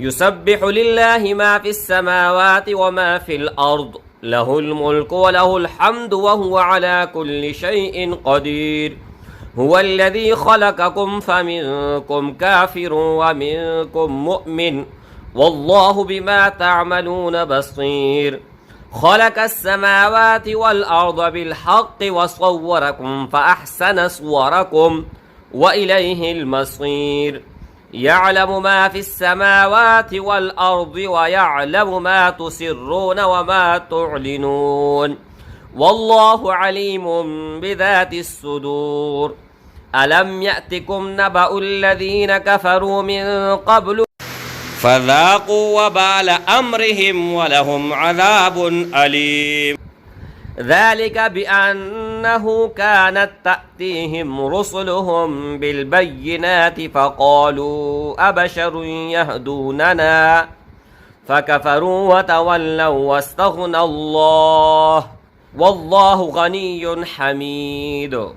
يسبح لله ما في السماوات وما في الأرض له الملك وله الحمد وهو على كل شيء قدير. هو الذي خلقكم فمنكم كافر ومنكم مؤمن والله بما تعملون بصير. خلق السماوات والأرض بالحق وصوركم فأحسن صوركم وإليه المصير. يعلم ما في السماوات والأرض ويعلم ما تسرون وما تعلنون والله عليم بذات الصدور. ألم يأتكم نبأ الذين كفروا من قبل فذاقوا وبال أمرهم ولهم عذاب أليم. ذلك بأنه كانت تأتيهم رسلهم بالبينات فقالوا أبشر يهدوننا فكفروا وتولوا واستغنى الله والله غني حميد.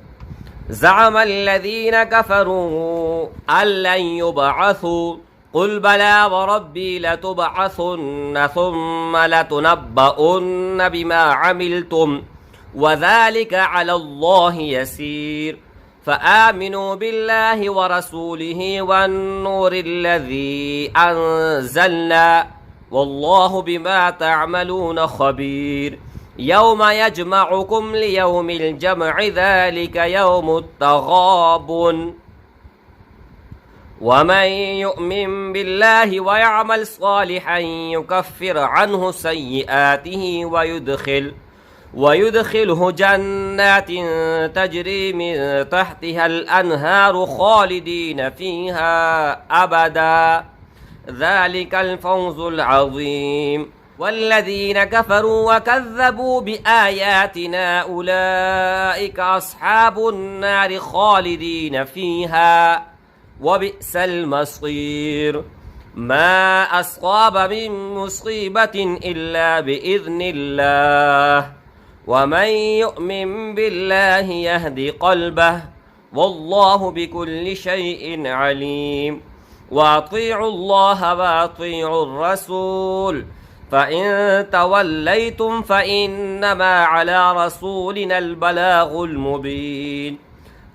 زعم الذين كفروا أن لن يبعثوا قل بلى وربي لتبعثن ثم لتنبؤن بما عملتم وذلك على الله يسير. فآمنوا بالله ورسوله والنور الذي أنزلنا والله بما تعملون خبير. يوم يجمعكم ليوم الجمع ذلك يوم التغابن. ومن يؤمن بالله ويعمل صالحا يكفر عنه سيئاته ويدخله جنات تجري من تحتها الأنهار خالدين فيها أبدا ذلك الفوز العظيم. والذين كفروا وكذبوا بآياتنا أولئك أصحاب النار خالدين فيها وبئس المصير. ما أصاب من مصيبة إلا بإذن الله ومن يؤمن بالله يهدي قلبه والله بكل شيء عليم. وأطيعوا الله وأطيعوا الرسول فإن توليتم فإنما على رسولنا البلاغ المبين.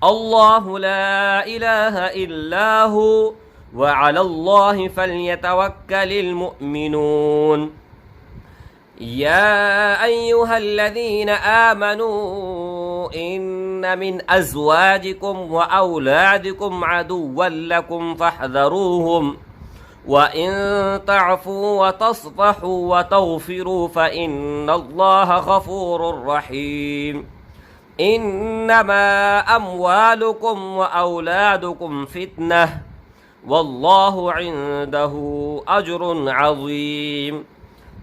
الله لا إله إلا هو وعلى الله فليتوكل المؤمنون. يا أيها الذين آمنوا إن من أزواجكم وأولادكم عدوا لكم فاحذروهم وإن تعفوا وتصفحوا وتغفروا فإن الله غفور رحيم. إنما أموالكم وأولادكم فتنة والله عنده أجر عظيم.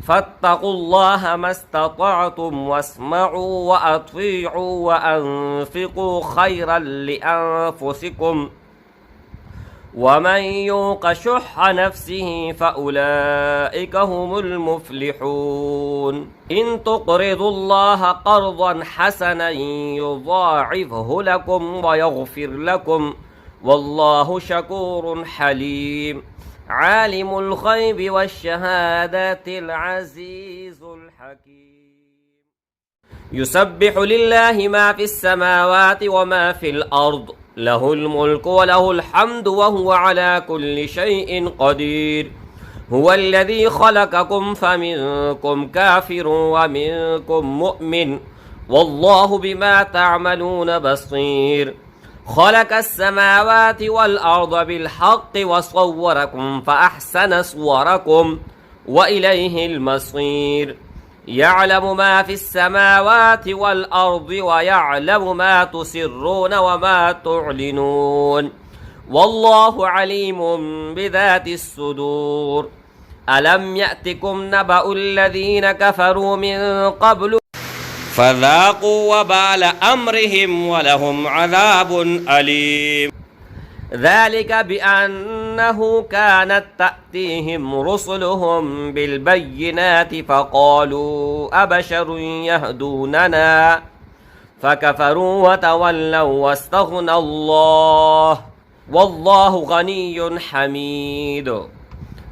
فاتقوا الله ما استطعتم واسمعوا وأطيعوا وأنفقوا خيرا لأنفسكم ومن يوق شح نفسه فأولئك هم المفلحون. إن تقرضوا الله قرضا حسنا يضاعفه لكم ويغفر لكم والله شكور حليم. عالم الغيب والشهادة العزيز الحكيم. يسبح لله ما في السماوات وما في الأرض له الملك وله الحمد وهو على كل شيء قدير. هو الذي خلقكم فمنكم كافر ومنكم مؤمن والله بما تعملون بصير. خلق السماوات والأرض بالحق وصوركم فأحسن صوركم وإليه المصير. يعلم ما في السماوات والأرض ويعلم ما تسرون وما تعلنون والله عليم بذات الصدور. ألم يأتكم نبأ الذين كفروا من قبل فذاقوا وبال أمرهم ولهم عذاب أليم. ذلك بأنه كانت تأتيهم رسلهم بالبينات فقالوا أبشر يهدوننا فكفروا وتولوا واستغنى الله والله غني حميد.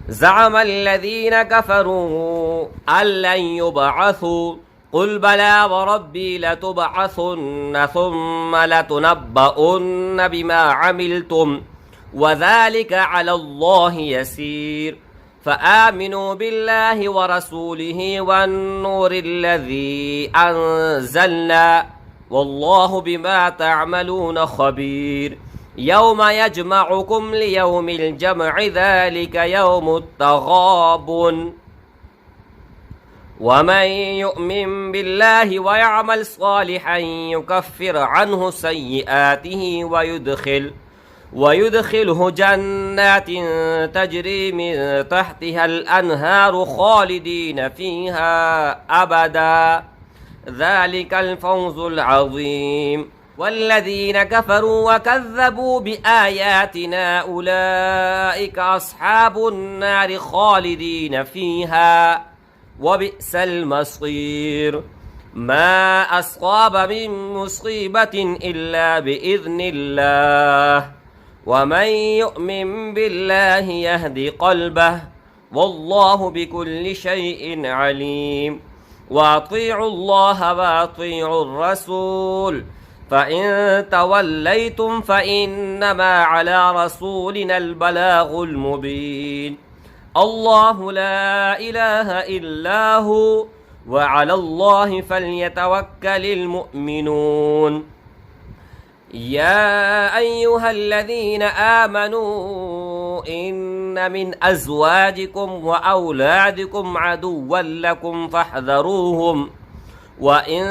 زعم الذين كفروا أن لن يبعثوا قل بلى وربي لتبعثن ثم لتنبؤن بما عملتم وذلك على الله يسير فآمنوا بالله ورسوله والنور الذي أنزلنا والله بما تعملون خبير يوم يجمعكم ليوم الجمع ذلك يوم التغابن ومن يؤمن بالله ويعمل صالحا يكفر عنه سيئاته ويدخله جنات تجري من تحتها الأنهار خالدين فيها أبدا ذلك الفوز العظيم والذين كفروا وكذبوا بآياتنا أولئك أصحاب النار خالدين فيها وبئس المصير ما أصاب من مصيبة إلا بإذن الله ومن يؤمن بالله يهد قلبه والله بكل شيء عليم وأطيعوا الله وأطيعوا الرسول فإن توليتم فإنما على رسولنا البلاغ المبين الله لا إله إلا هو وعلى الله فليتوكل المؤمنون يا أيها الذين آمنوا إن من أزواجكم وأولادكم عدوا لكم فاحذروهم وإن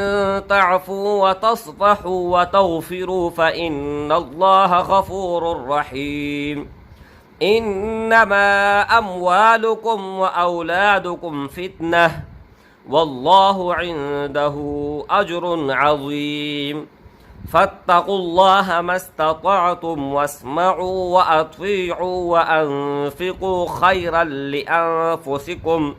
تعفوا وتصفحوا وتغفروا فإن الله غفور رحيم إنما أموالكم وأولادكم فتنة والله عنده أجر عظيم فاتقوا الله ما استطعتم واسمعوا وأطيعوا وأنفقوا خيرا لأنفسكم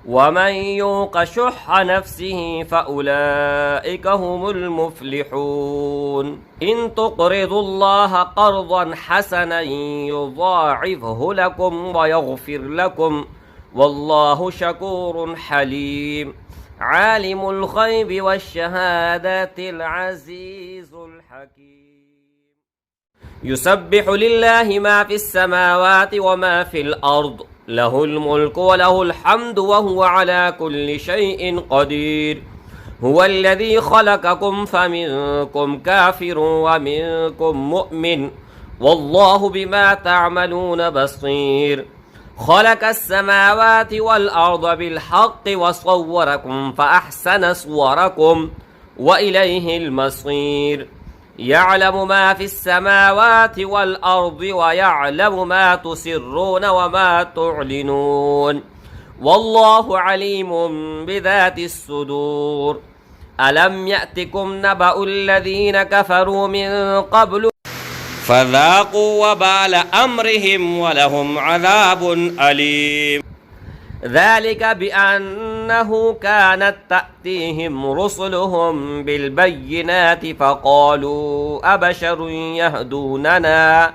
ومن يوق شح نفسه فأولئك هم المفلحون إن تقرضوا الله قرضا حسنا يضاعفه لكم ويغفر لكم والله شكور حليم عالم الغيب والشهادة العزيز الحكيم يسبح لله ما في السماوات وما في الأرض له الملك وله الحمد وهو على كل شيء قدير هو الذي خلقكم فمنكم كافر ومنكم مؤمن والله بما تعملون بصير خلق السماوات والأرض بالحق وصوركم فأحسن صوركم وإليه المصير يعلم ما في السماوات والأرض ويعلم ما تسرون وما تعلنون والله عليم بذات الصدور ألم يأتكم نبأ الذين كفروا من قبل فذاقوا وبال أمرهم ولهم عذاب أليم ذلك بأنه كانت تأتيهم رسلهم بالبينات فقالوا أبشر يهدوننا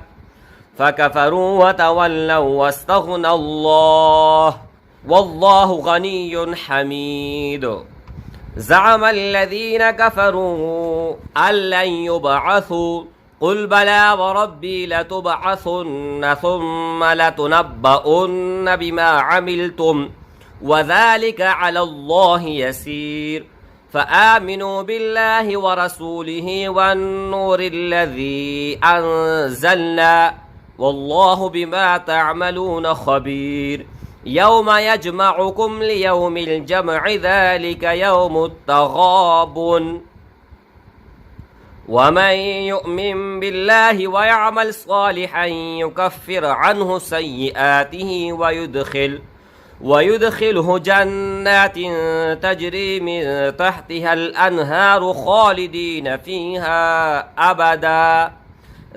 فكفروا وتولوا واستغنى الله والله غني حميد زعم الذين كفروا أن لن يبعثوا قل بلى وربي لتبعثن ثم لتنبؤن بما عملتم وذلك على الله يسير فآمنوا بالله ورسوله والنور الذي أنزلنا والله بما تعملون خبير يوم يجمعكم ليوم الجمع ذلك يوم التغابن ومن يؤمن بالله ويعمل صالحا يكفر عنه سيئاته ويدخله جنات تجري من تحتها الأنهار خالدين فيها أبدا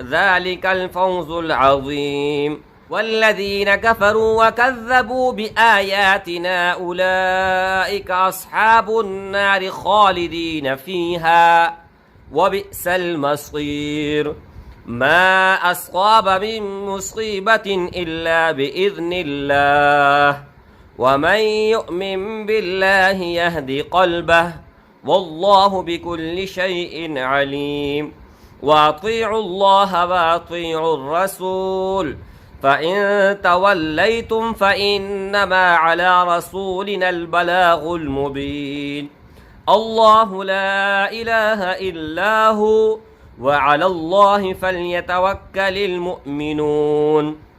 ذلك الفوز العظيم والذين كفروا وكذبوا بآياتنا أولئك أصحاب النار خالدين فيها وبئس المصير ما أصاب من مصيبة إلا بإذن الله ومن يؤمن بالله يهد قلبه والله بكل شيء عليم وأطيعوا الله وأطيعوا الرسول فإن توليتم فإنما على رسولنا البلاغ المبين الله لا إله إلا هو وعلى الله فليتوكل المؤمنون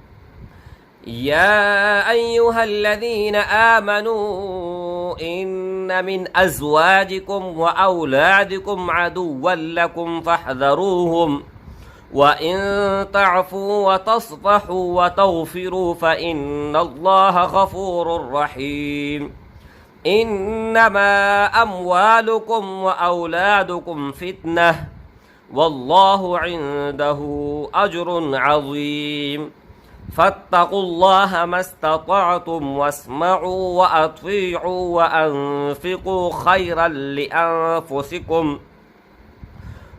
يا أيها الذين آمنوا إن من أزواجكم وأولادكم عدوا لكم فاحذروهم وإن تعفوا وتصفحوا وتغفروا فإن الله غفور رحيم إنما أموالكم وأولادكم فتنة والله عنده أجر عظيم فاتقوا الله ما استطعتم واسمعوا وأطيعوا وأنفقوا خيرا لأنفسكم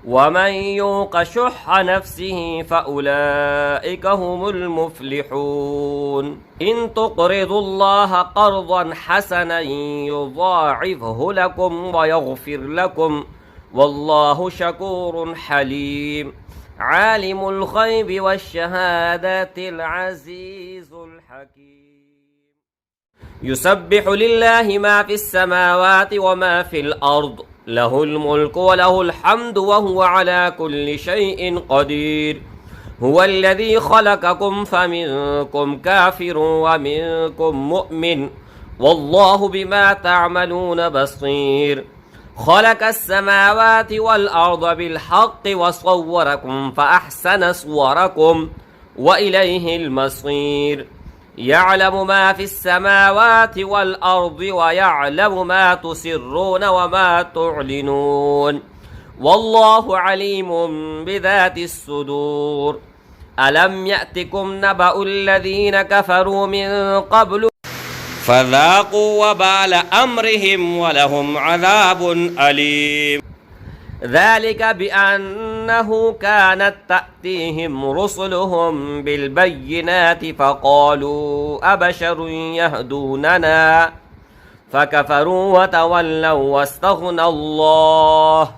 ومن يوق شح نفسه فأولئك هم المفلحون إن تقرضوا الله قرضا حسنا يضاعفه لكم ويغفر لكم والله شكور حليم عالم الغيب والشهادة العزيز الحكيم يسبح لله ما في السماوات وما في الأرض له الملك وله الحمد وهو على كل شيء قدير هو الذي خلقكم فمنكم كافر ومنكم مؤمن والله بما تعملون بصير خلق السماوات والأرض بالحق وصوركم فأحسن صوركم وإليه المصير يعلم ما في السماوات والأرض ويعلم ما تسرون وما تعلنون والله عليم بذات الصدور ألم يأتكم نبأ الذين كفروا من قبل فذاقوا وبال أمرهم ولهم عذاب أليم ذلك بأنه كانت تأتيهم رسلهم بالبينات فقالوا أبشر يهدوننا فكفروا وتولوا واستغنى الله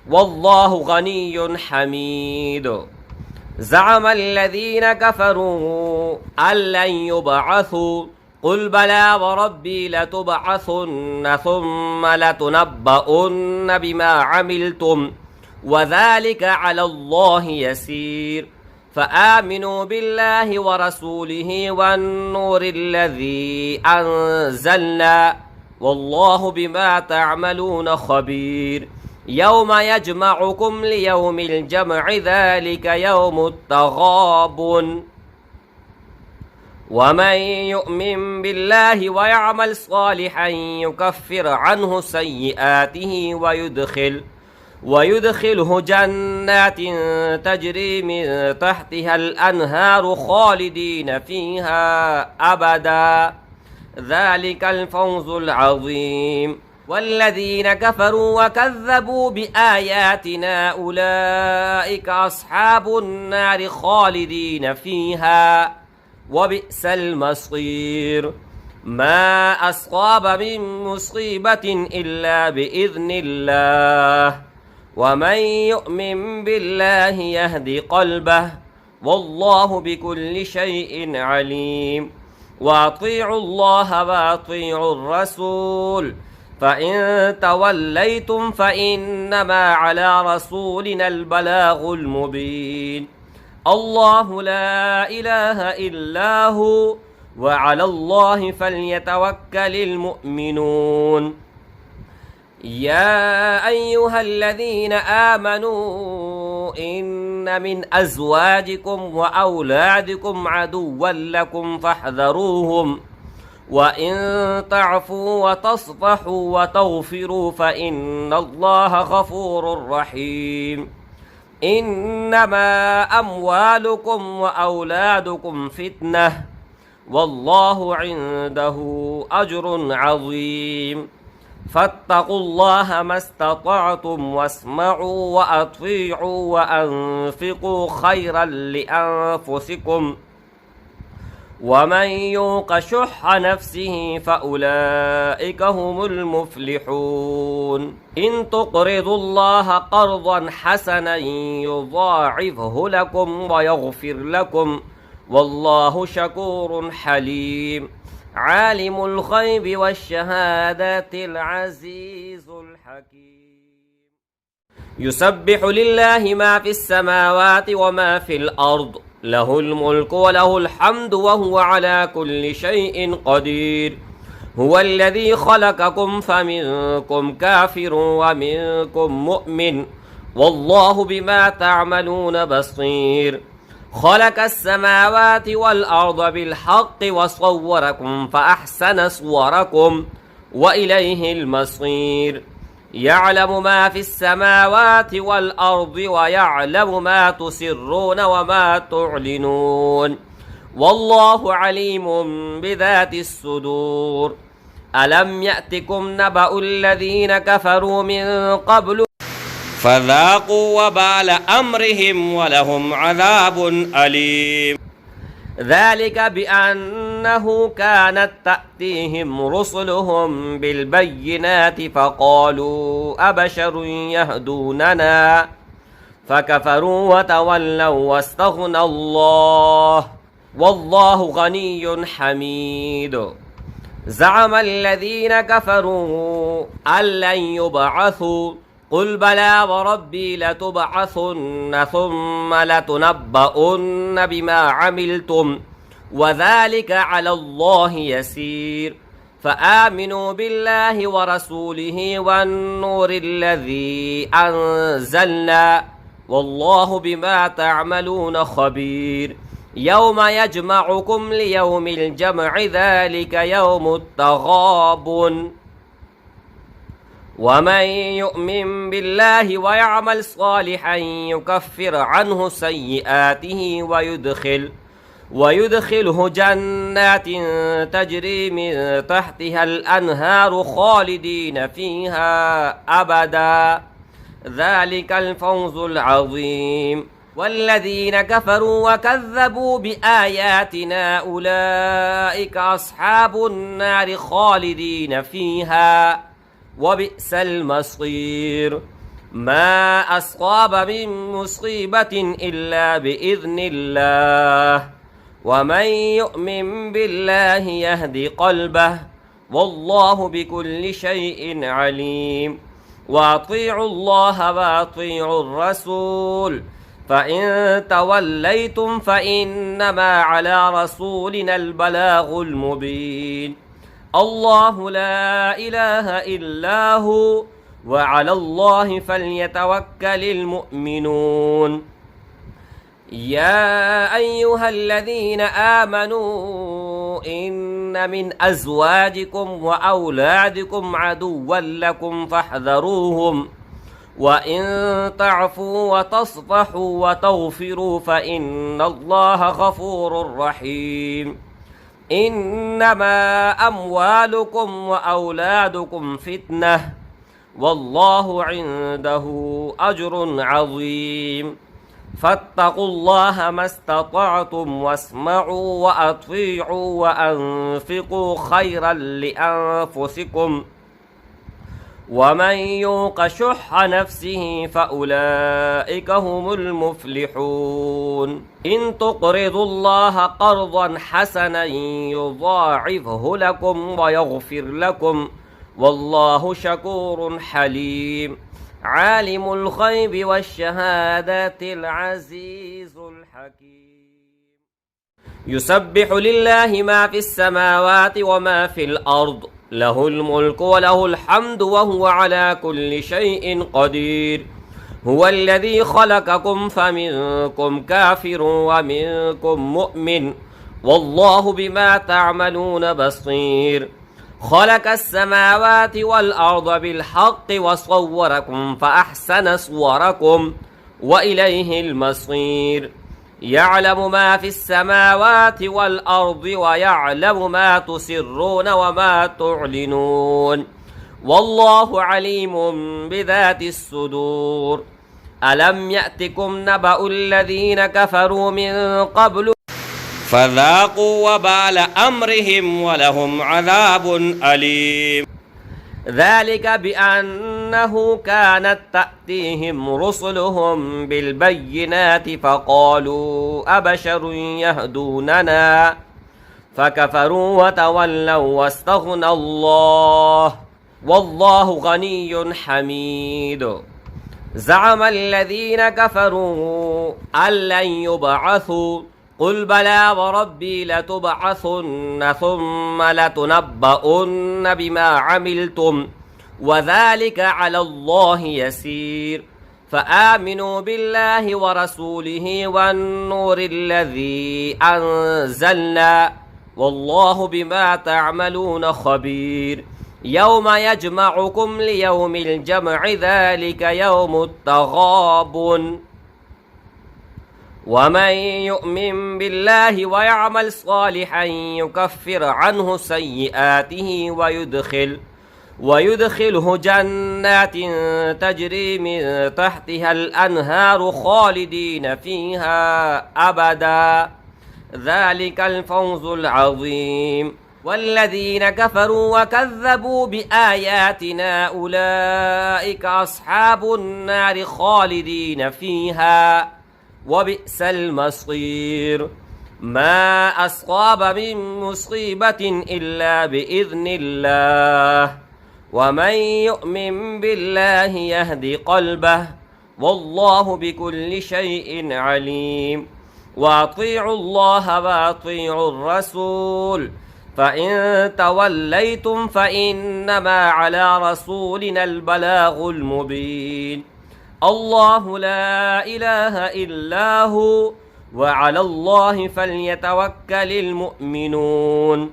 والله غني حميد زعم الذين كفروا أن لن يبعثوا قل بلى وربي لتبعثن ثم لتنبؤن بما عملتم وذلك على الله يسير فآمنوا بالله ورسوله والنور الذي أنزلنا والله بما تعملون خبير يوم يجمعكم ليوم الجمع ذلك يوم التغابن ومن يؤمن بالله ويعمل صالحا يكفر عنه سيئاته ويدخله جنات تجري من تحتها الأنهار خالدين فيها أبدا ذلك الفوز العظيم والذين كفروا وكذبوا بآياتنا أولئك أصحاب النار خالدين فيها وبئس المصير ما أصاب من مصيبة إلا بإذن الله ومن يؤمن بالله يهد قلبه والله بكل شيء عليم وأطيعوا الله وأطيعوا الرسول فإن توليتم فإنما على رسولنا البلاغ المبين الله لا إله إلا هو وعلى الله فليتوكل المؤمنون يا أيها الذين آمنوا إن من أزواجكم وأولادكم عدوا لكم فاحذروهم وإن تعفوا وتصفحوا وتغفروا فإن الله غفور رحيم إنما أموالكم وأولادكم فتنة والله عنده أجر عظيم فاتقوا الله ما استطعتم واسمعوا وأطيعوا وأنفقوا خيرا لأنفسكم ومن يوق شح نفسه فأولئك هم المفلحون إن تقرضوا الله قرضا حسنا يضاعفه لكم ويغفر لكم والله شكور حليم عالم الغيب والشهادة العزيز الحكيم يسبح لله ما في السماوات وما في الأرض له الملك وله الحمد وهو على كل شيء قدير هو الذي خلقكم فمنكم كافر ومنكم مؤمن والله بما تعملون بصير خلق السماوات والأرض بالحق وصوركم فأحسن صوركم وإليه المصير يعلم ما في السماوات والأرض ويعلم ما تسرون وما تعلنون والله عليم بذات الصدور ألم يأتكم نبأ الذين كفروا من قبل فذاقوا وبال أمرهم ولهم عذاب أليم ذلك بأنه كانت تأتيهم رسلهم بالبينات فقالوا أبشر يهدوننا فكفروا وتولوا واستغنى الله والله غني حميد زعم الذين كفروا أن لن يبعثوا قل بلى وربي لتبعثن ثم لتنبؤن بما عملتم وذلك على الله يسير فآمنوا بالله ورسوله والنور الذي أنزلنا والله بما تعملون خبير يوم يجمعكم ليوم الجمع ذلك يوم التغابن ومن يؤمن بالله ويعمل صالحا يكفر عنه سيئاته ويدخله جنات تجري من تحتها الأنهار خالدين فيها أبدا ذلك الفوز العظيم والذين كفروا وكذبوا بآياتنا أولئك أصحاب النار خالدين فيها وبئس المصير ما أصاب من مصيبة إلا بإذن الله ومن يؤمن بالله يهد قلبه والله بكل شيء عليم وأطيعوا الله وأطيعوا الرسول فإن توليتم فإنما على رسولنا البلاغ المبين الله لا إله إلا هو وعلى الله فليتوكل المؤمنون يا أيها الذين آمنوا إن من أزواجكم وأولادكم عدوا لكم فاحذروهم وإن تعفوا وتصفحوا وتغفروا فإن الله غفور رحيم إنما أموالكم وأولادكم فتنة والله عنده أجر عظيم فاتقوا الله ما استطعتم واسمعوا وأطيعوا وأنفقوا خيرا لأنفسكم ومن يوق شح نفسه فأولئك هم المفلحون إن تقرضوا الله قرضا حسنا يضاعفه لكم ويغفر لكم والله شكور حليم عالم الغيب والشهادة العزيز الحكيم يسبح لله ما في السماوات وما في الأرض له الملك وله الحمد وهو على كل شيء قدير هو الذي خلقكم فمنكم كافر ومنكم مؤمن والله بما تعملون بصير خلق السماوات والأرض بالحق وصوركم فأحسن صوركم وإليه المصير يعلم ما في السماوات والأرض ويعلم ما تسرون وما تعلنون والله عليم بذات الصدور ألم يأتكم نبأ الذين كفروا من قبل فذاقوا وبال أمرهم ولهم عذاب أليم ذلك بأنه كانت تأتيهم رسلهم بالبينات فقالوا أبشر يهدوننا فكفروا وتولوا واستغنى الله والله غني حميد زعم الذين كفروا أن لن يبعثوا قل بلى وربي لتبعثن ثم لتنبؤن بما عملتم وذلك على الله يسير فآمنوا بالله ورسوله والنور الذي أنزلنا والله بما تعملون خبير يوم يجمعكم ليوم الجمع ذلك يوم التغابن ومن يؤمن بالله ويعمل صالحا يكفر عنه سيئاته ويدخله جنات تجري من تحتها الأنهار خالدين فيها أبدا ذلك الفوز العظيم والذين كفروا وكذبوا بآياتنا أولئك أصحاب النار خالدين فيها وبئس المصير ما أصاب من مصيبة إلا بإذن الله ومن يؤمن بالله يهد قلبه والله بكل شيء عليم وأطيعوا الله وأطيعوا الرسول فإن توليتم فإنما على رسولنا البلاغ المبين الله لا إله إلا هو وعلى الله فليتوكل المؤمنون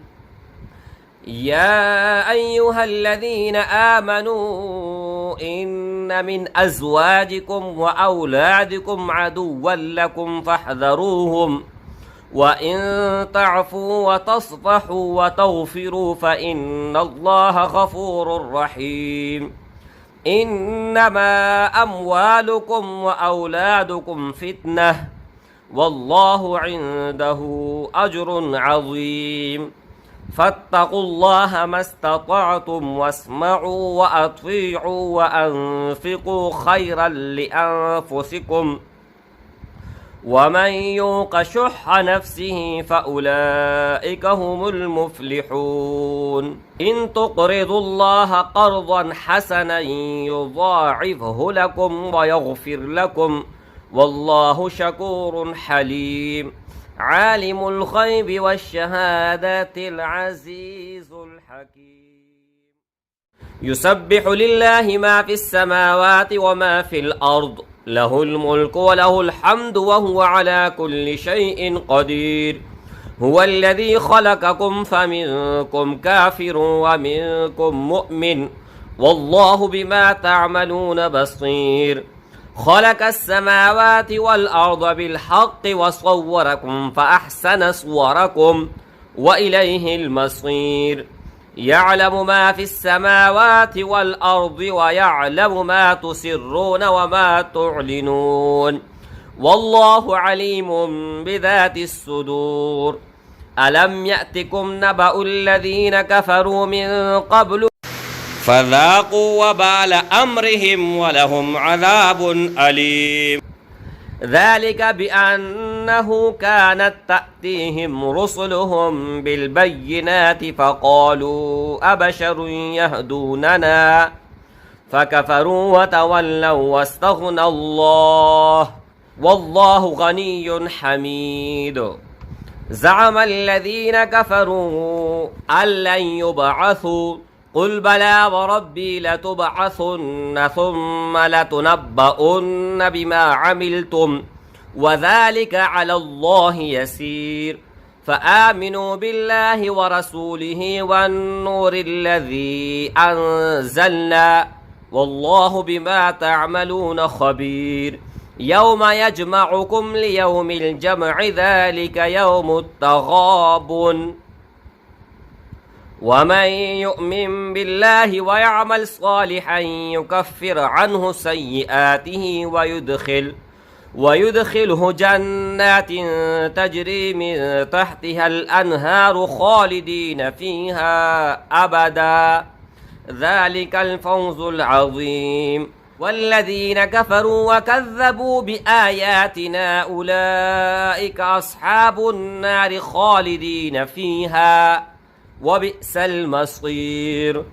يا أيها الذين آمنوا إن من أزواجكم وأولادكم عدوا لكم فاحذروهم وإن تعفوا وتصفحوا وتغفروا فإن الله غفور رحيم إنما أموالكم وأولادكم فتنة والله عنده أجر عظيم فاتقوا الله ما استطعتم واسمعوا وأطيعوا وأنفقوا خيرا لأنفسكم ومن يوق شح نفسه فأولئك هم المفلحون إن تقرضوا الله قرضا حسنا يضاعفه لكم ويغفر لكم والله شكور حليم عالم الغيب والشهادة العزيز الحكيم يسبح لله ما في السماوات وما في الأرض له الملك وله الحمد وهو على كل شيء قدير هو الذي خلقكم فمنكم كافر ومنكم مؤمن والله بما تعملون بصير خلق السماوات والأرض بالحق وصوركم فأحسن صوركم وإليه المصير يعلم ما في السماوات والأرض ويعلم ما تسرون وما تعلنون والله عليم بذات الصدور ألم يأتكم نبأ الذين كفروا من قبل فذاقوا وبال أمرهم ولهم عذاب أليم ذلك بأنه كانت تأتيهم رسلهم بالبينات فقالوا أبشر يهدوننا فكفروا وتولوا واستغنى الله والله غني حميد زعم الذين كفروا أن لن يبعثوا قل بلى وربي لتبعثن ثم لتنبؤن بما عملتم وذلك على الله يسير فآمنوا بالله ورسوله والنور الذي أنزلنا والله بما تعملون خبير يوم يجمعكم ليوم الجمع ذلك يوم التغابن ومن يؤمن بالله ويعمل صالحا يكفر عنه سيئاته ويدخله جنات تجري من تحتها الأنهار خالدين فيها أبدا ذلك الفوز العظيم والذين كفروا وكذبوا بآياتنا أولئك أصحاب النار خالدين فيها وبئس المصير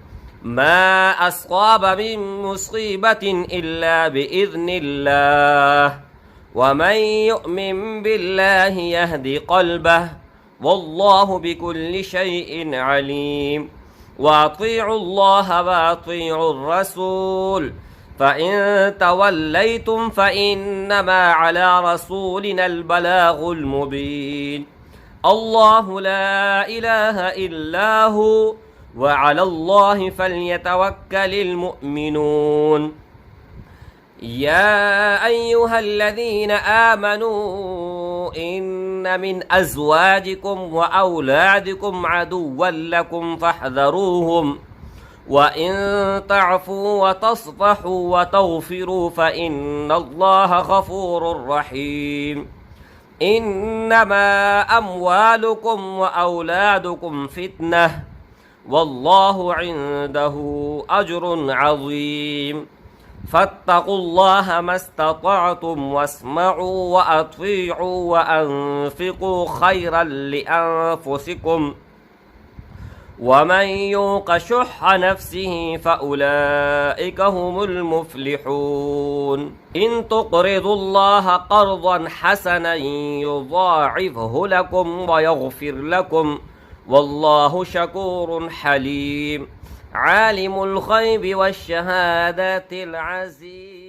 ما أصاب من مصيبة إلا بإذن الله ومن يؤمن بالله يهد قلبه والله بكل شيء عليم وأطيعوا الله وأطيعوا الرسول فإن توليتم فإنما على رسولنا البلاغ المبين الله لا إله إلا هو وعلى الله فليتوكل المؤمنون يا أيها الذين آمنوا إن من أزواجكم وأولادكم عدوا لكم فاحذروهم وإن تعفوا وتصفحوا وتغفروا فإن الله غفور رحيم إنما أموالكم وأولادكم فتنة والله عنده أجر عظيم فاتقوا الله ما استطعتم واسمعوا وأطيعوا وأنفقوا خيرا لأنفسكم ومن يوق شح نفسه فأولئك هم المفلحون إن تقرضوا الله قرضا حسنا يضاعفه لكم ويغفر لكم والله شكور حليم عالم الغيب والشهادة العزيز